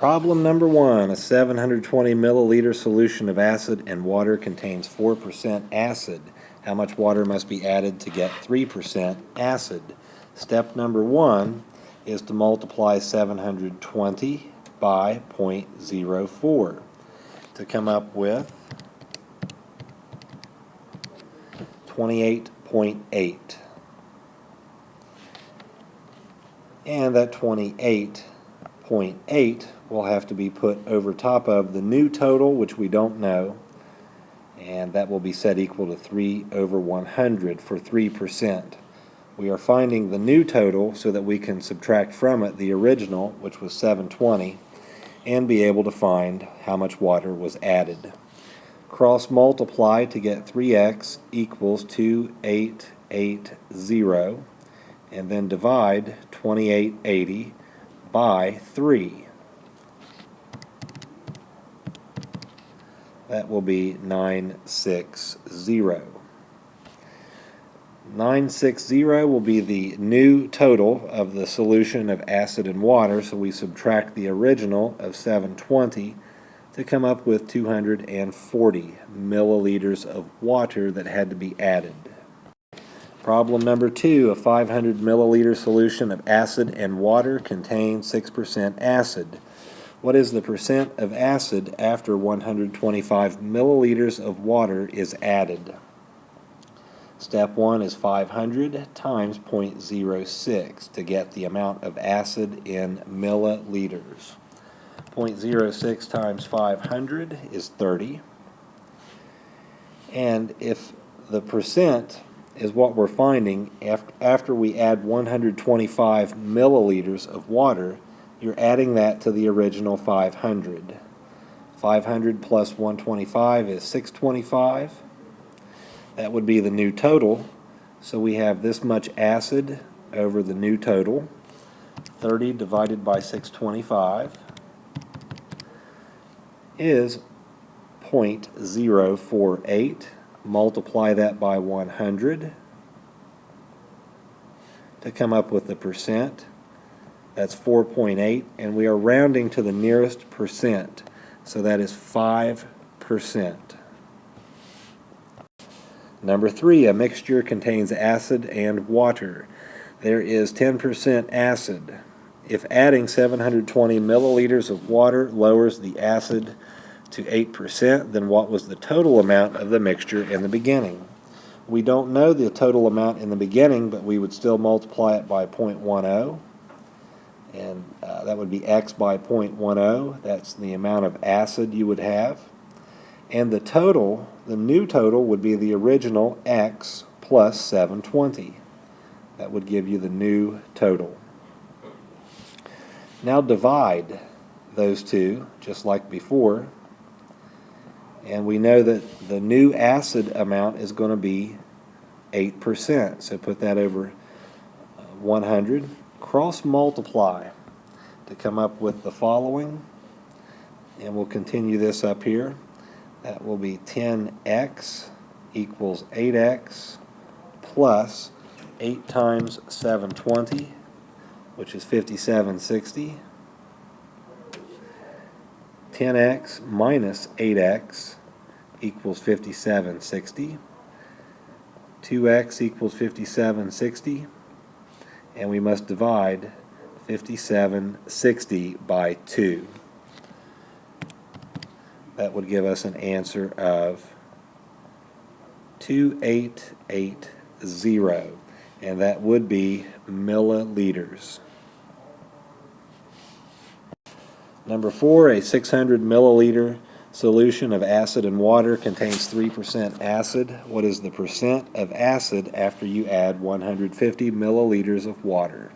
Problem number 1, a 720 milliliter solution of acid and water contains 4% acid. How much water must be added to get 3% acid? Step number 1 is to multiply 720 by 0.04 to come up with 28.8. And that 28.8 will have to be put over top of the new total, which we don't know, and that will be set equal to 3 over 100 for 3%. We are finding the new total so that we can subtract from it the original, which was 720, and be able to find how much water was added. Cross multiply to get 3x equals 2880, and then divide 2880 by 3. That will be 960. 960 will be the new total of the solution of acid and water, so we subtract the original of 720 to come up with 240 milliliters of water that had to be added. Problem number 2, a 500 milliliter solution of acid and water contains 6% acid. What is the percent of acid after 125 milliliters of water is added? Step 1 is 500 times 0.06 to get the amount of acid in milliliters. 0.06 times 500 is 30. And if the percent is what we're finding after we add 125 milliliters of water, you're adding that to the original 500. 500 plus 125 is 625. That would be the new total. So we have this much acid over the new total. 30 divided by 625 is 0.048. Multiply that by 100 to come up with the percent. That's 4.8, and we are rounding to the nearest percent, so that is 5%. Number 3, a mixture contains acid and water. There is 10% acid. If adding 720 milliliters of water lowers the acid to 8%, then what was the total amount of the mixture in the beginning? We don't know the total amount in the beginning, but we would still multiply it by 0.10. And that would be x by 0.10. That's the amount of acid you would have. And the total, the new total, would be the original x plus 720. That would give you the new total. Now divide those two, just like before. And we know that the new acid amount is going to be 8%. So put that over 100. Cross multiply to come up with the following, and we'll continue this up here. That will be 10x equals 8x plus 8 times 720, which is 5760. 10x minus 8x equals 5760. 2x equals 5760. And we must divide 5760 by 2. That would give us an answer of 2880, and that would be milliliters. Number 4, a 600 milliliter solution of acid and water contains 3% acid. What is the percent of acid after you add 150 milliliters of water?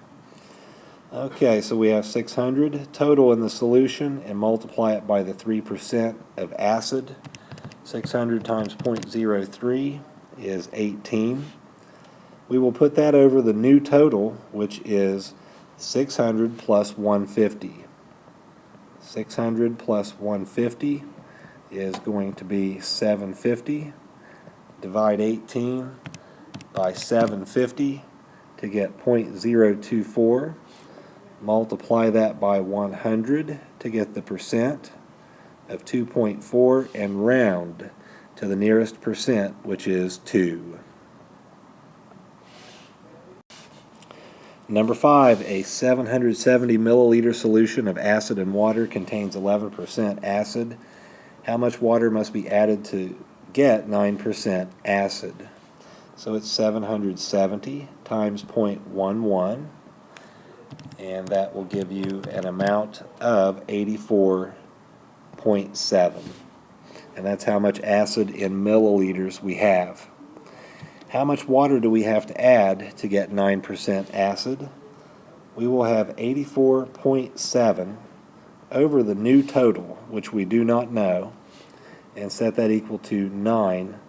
Okay, so we have 600 total in the solution, and multiply it by the 3% of acid. 600 times 0.03 is 18. We will put that over the new total, which is 600 plus 150. 600 plus 150 is going to be 750. Divide 18 by 750 to get 0.024. Multiply that by 100 to to get the percent of 2.4 and round to the nearest percent, which is 2. Number 5, a 770 milliliter solution of acid and water contains 11% acid. How much water must be added to get 9% acid? So it's 770 times 0.11, and that will give you an amount of 84.7. And that's how much acid in milliliters we have. How much water do we have to add to get 9% acid? We will have 84.7 over the new total, which we do not know, and set that equal to 9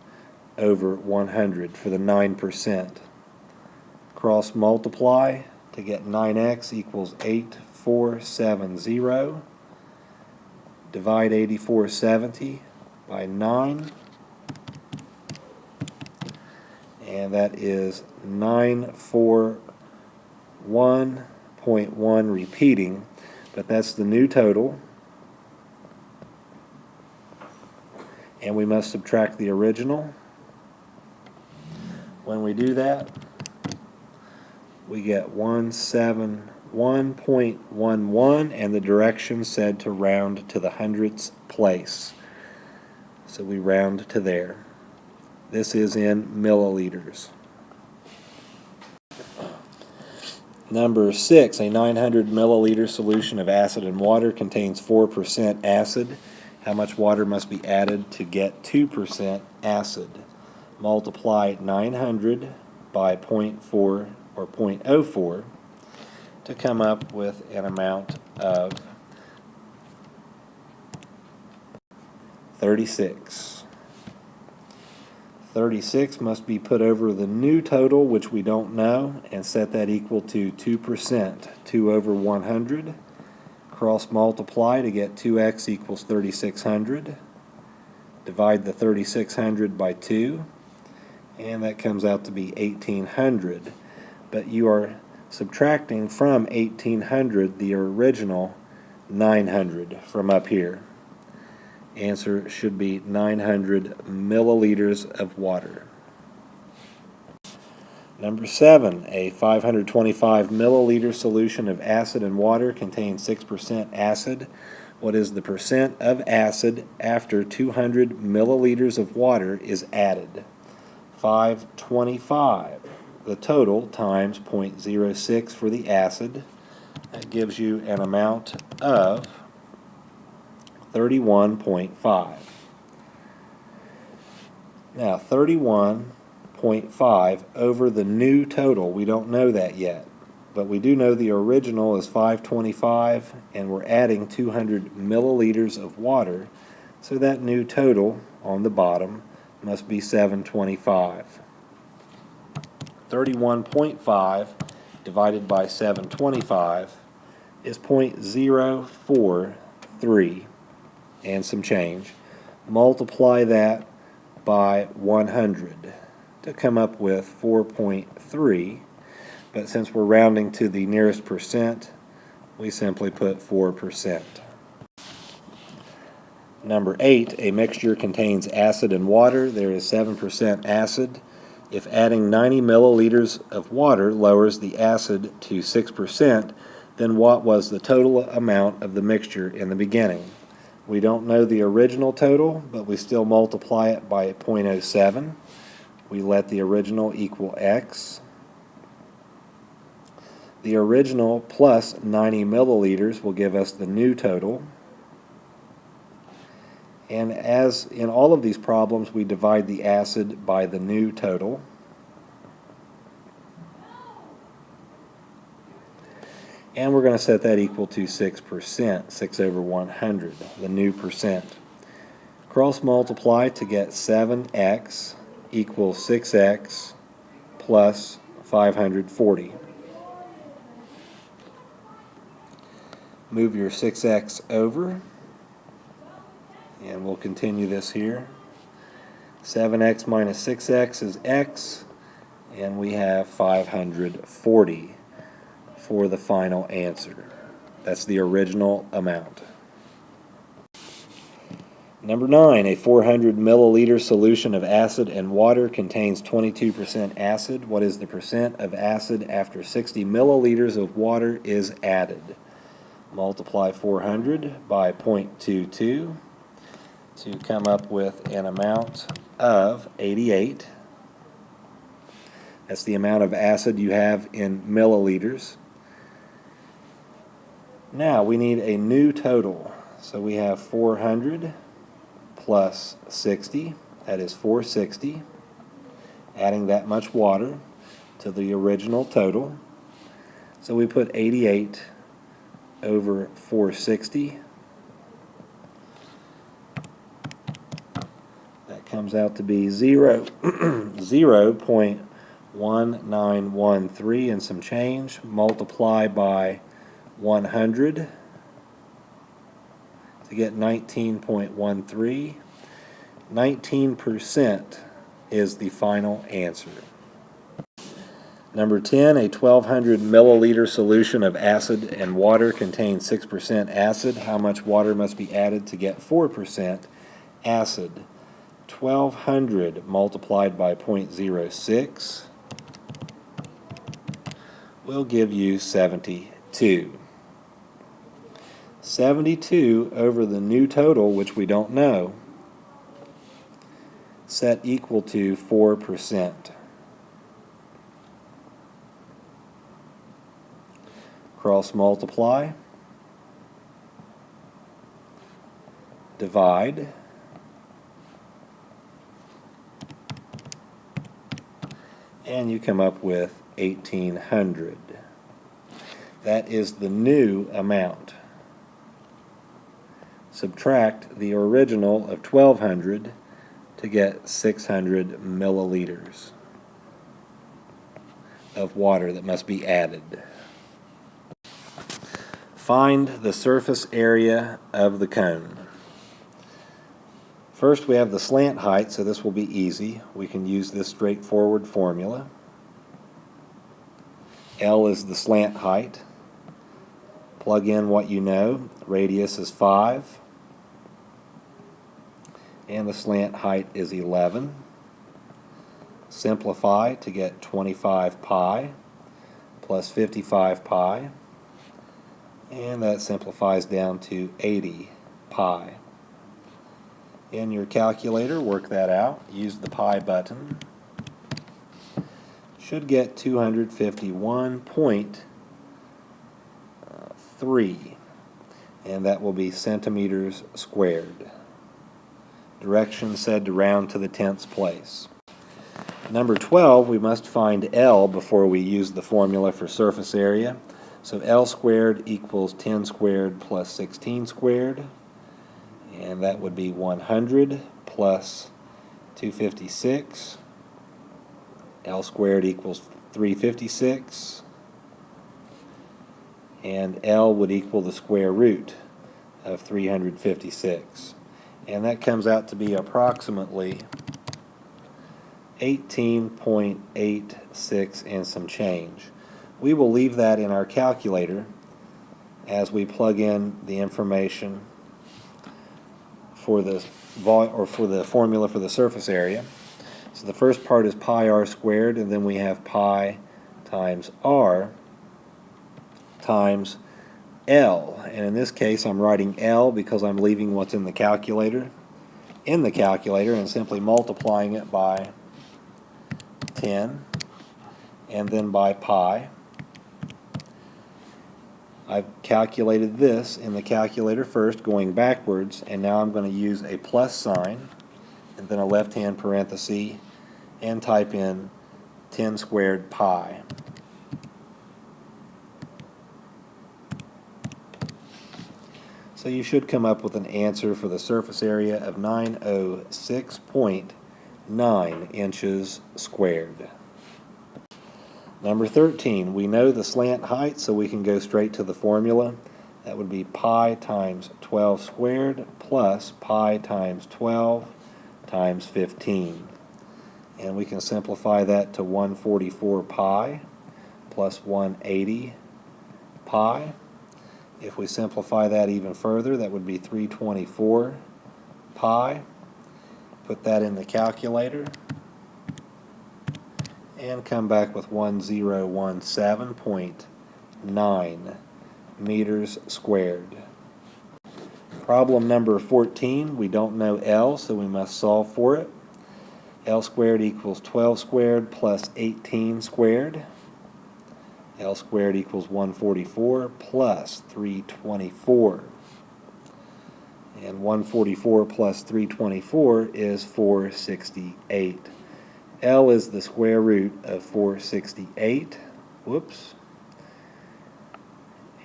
over 100 for the 9%. Cross multiply to get 9x equals 8470. Divide 8470 by 9, and that is 941.1 repeating, but that's the new total, and we must subtract the original. When we do that, we get 171.11, and the directions said to round to the hundredths place. So we round to there. This is in milliliters. Number 6, a 900 milliliter solution of acid and water contains 4% acid. How much water must be added to get 2% acid? Multiply 900 by 0.4 or 0.04 to come up with an amount of 36. 36 must be put over the new total, which we don't know, and set that equal to 2%. 2 over 100. Cross multiply to get 2x equals 3600. Divide the 3600 by 2, and that comes out to be 1800. But you are subtracting from 1800 the original 900 from up here. Answer should be 900 milliliters of water. Number 7, a 525 milliliter solution of acid and water contains 6% acid. What is the percent of acid after 200 milliliters of water is added? 525, the total, times 0.06 for the acid. That gives you an amount of 31.5. Now, 31.5 over the new total, we don't know that yet, but we do know the original is 525, and we're adding 200 milliliters of water, so that new total on the bottom must be 725. 31.5 divided by 725 is 0.043 and some change. Multiply that by 100 to come up with 4.3, but since we're rounding to the nearest percent, we simply put 4%. Number 8, a mixture contains acid and water. There is 7% acid. If adding 90 milliliters of water lowers the acid to 6%, then what was the total amount of the mixture in the beginning? We don't know the original total, but we still multiply it by 0.07. We let the original equal x. The original plus 90 milliliters will give us the new total. And as in all of these problems, we divide the acid by the new total. And we're going to set that equal to 6%, 6 over 100, the new percent. Cross multiply to get 7x equals 6x plus 540. Move your 6x over, and we'll continue this here. 7x minus 6x is x, and we have 540 for the final answer. That's the original amount. Number 9, a 400 milliliter solution of acid and water contains 22% acid. What is the percent of acid after 60 milliliters of water is added? Multiply 400 by 0.22 to come up with an amount of 88. That's the amount of acid you have in milliliters. Now we need a new total. So we have 400 plus 60, that is 460, adding that much water to the original total. So we put 88 over 460. That comes out to be 0.1913 and some change. Multiply by 100 to get 19.13. 19% is the final answer. Number 10, a 1200 milliliter solution of acid and water contains 6% acid. How much water must be added to get 4% acid? 1200 multiplied by 0.06 will give you 72. 72 over the new total, which we don't know, set equal to 4%. Cross multiply, divide, and you come up with 1800. That is the new amount. Subtract the original of 1200 to get 600 milliliters of water that must be added. Find the surface area of the cone. First we have the slant height, so this will be easy. We can use this straightforward formula. L is the slant height. Plug in what you know. Radius is 5. And the slant height is 11. Simplify to get 25 pi plus 55 pi. And that simplifies down to 80 pi. In your calculator, work that out. Use the pi button. Should get 251.3, and that will be centimeters squared. Directions said to round to the tenths place. Number 12, we must find L before we use the formula for surface area. So L squared equals 10 squared plus 16 squared, and that would be 100 plus 256. L squared equals 356, and L would equal the square root of 356. And that comes out to be approximately 18.86 and some change. We will leave that in our calculator as we plug in the information for the formula for the surface area. So the first part is pi r squared, and then we have pi times r times L. And in this case I'm writing L because I'm leaving what's in the calculator and simply multiplying it by 10 and then by pi. I've calculated this in the calculator first, going backwards, and now I'm going to use a plus sign and then a left-hand parenthesis and type in 10 squared pi. So you should come up with an answer for the surface area of 906.9 inches squared. Number 13, we know the slant height, so we can go straight to the formula. That would be pi times 12 squared plus pi times 12 times 15. And we can simplify that to 144 pi plus 180 pi. If we simplify that even further, that would be 324 pi. Put that in the calculator and come back with 1017.9 meters squared. Problem number 14, we don't know L, so we must solve for it. L squared equals 12 squared plus 18 squared. L squared equals 144 plus 324. And 144 plus 324 is 468. L is the square root of 468. Whoops.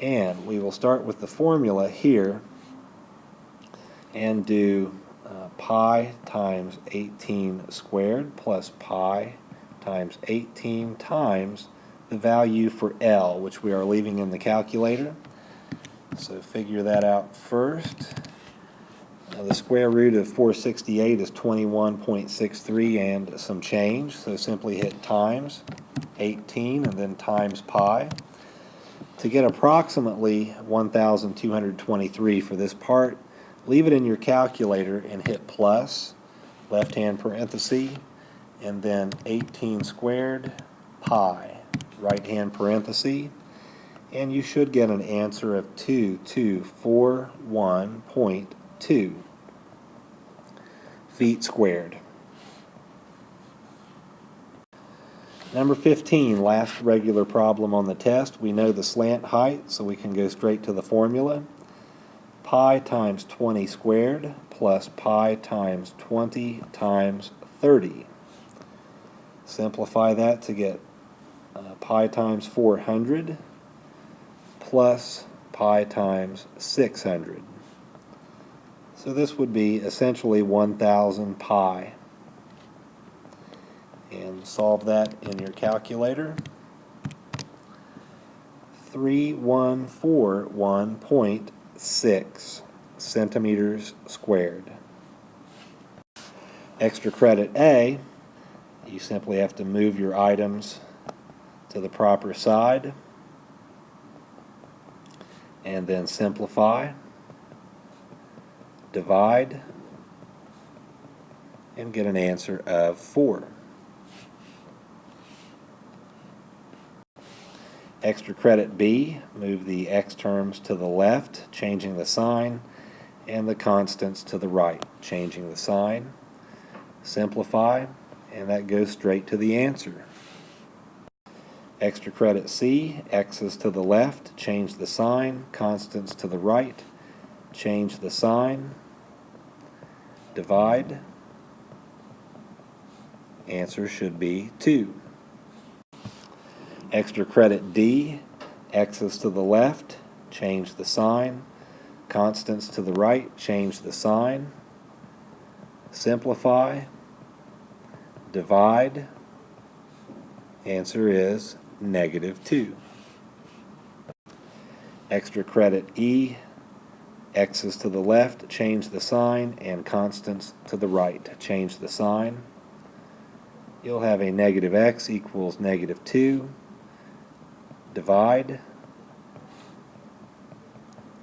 And we will start with the formula here and do pi times 18 squared plus pi times 18 times the value for L, which we are leaving in the calculator. So figure that out first. Now the square root of 468 is 21.63 and some change, so simply hit times 18 and then times pi. To get approximately 1,223 for this part, leave it in your calculator and hit plus, left-hand parenthesis, and then 18 squared pi, right-hand parenthesis, and you should get an answer of 2241.2 feet squared. Number 15, last regular problem on the test. We know the slant height, so we can go straight to the formula. Pi times 20 squared plus pi times 20 times 30. Simplify that to get pi times 400 plus pi times 600. So this would be essentially 1,000 pi. And solve that in your calculator. 3141.6 centimeters squared. Extra credit A, you simply have to move your items to the proper side and then simplify, divide, and get an answer of 4. Extra credit B, move the x terms to the left, changing the sign, and the constants to the right, changing the sign. Simplify, and that goes straight to the answer. Extra credit C, x's to the left, change the sign, constants to the right, change the sign, divide. Answer should be 2. Extra credit D, x's to the left, change the sign, constants to the right, change the sign, simplify, divide. Answer is -2. Extra credit E, x's to the left, change the sign, and constants to the right, change the sign. You'll have a -x equals -2. Divide.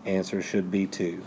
Answer should be 2.